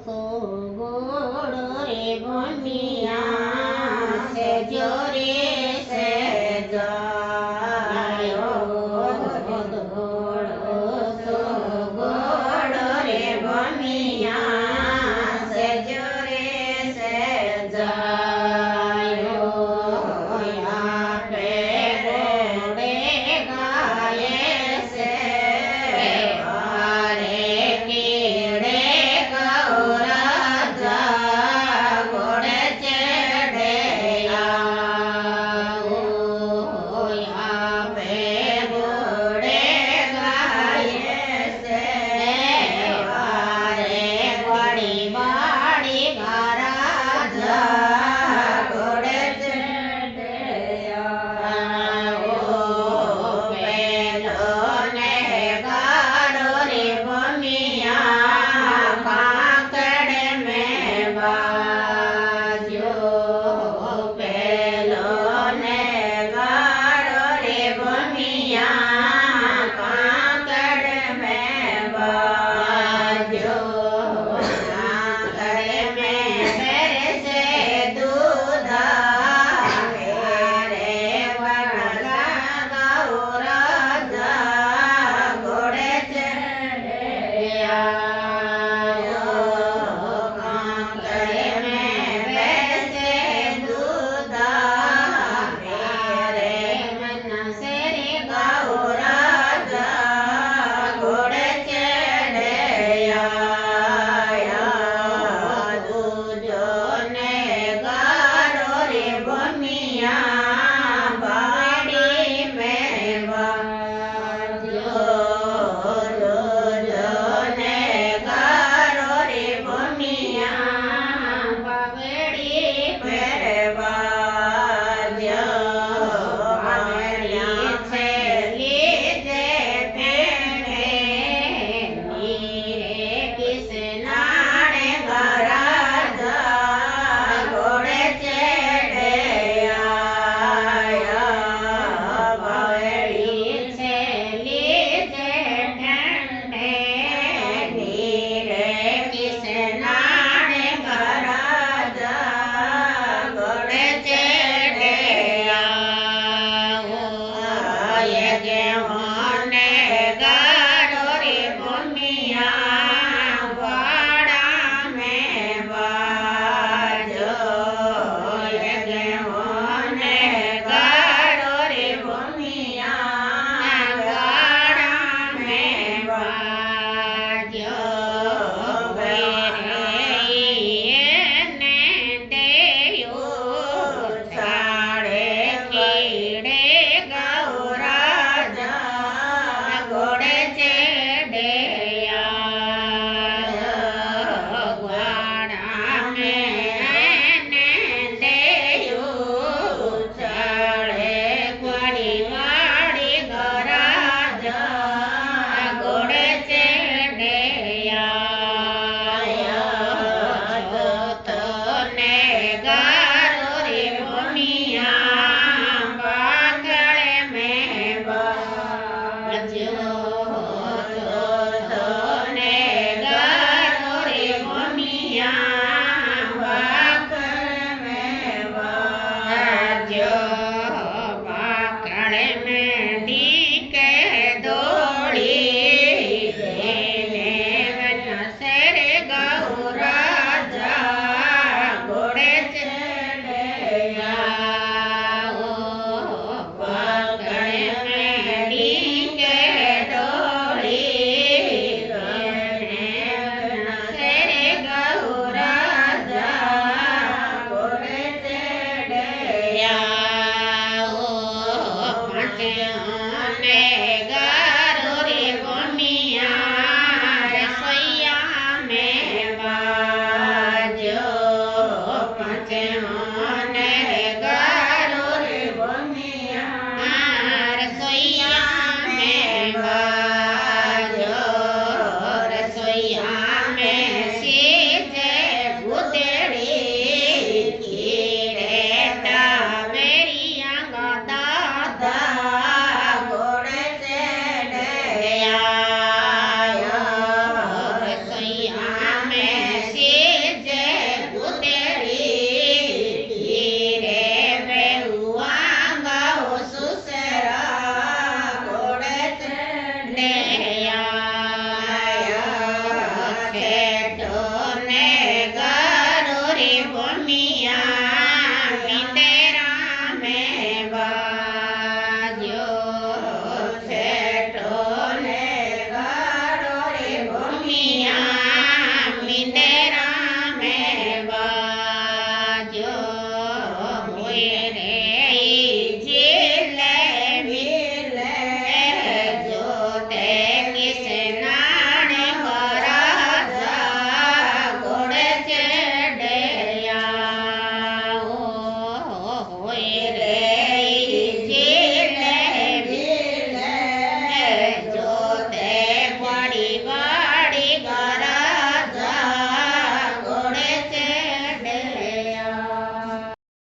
सो गोड़ो रे भमिया से जोरे से जायो गोड़ो सो गोड़ो रे भमिया से जोरे से जायो आपे घोड़े गाये से हारे कीड़े गौराजा घोड़े चढ़े आओ आपे घोड़े गाये से हारे बड़ी बड़ी राजा घोड़े चढ़े आओ पेलो ने गाड़ो रे भमिया काकड़ में बाजो पेलो ने गाड़ो रे भमिया काकड़ में बाजो काकड़ में मेरे से दूध मेरे वरगा गौराजा घोड़े चढ़े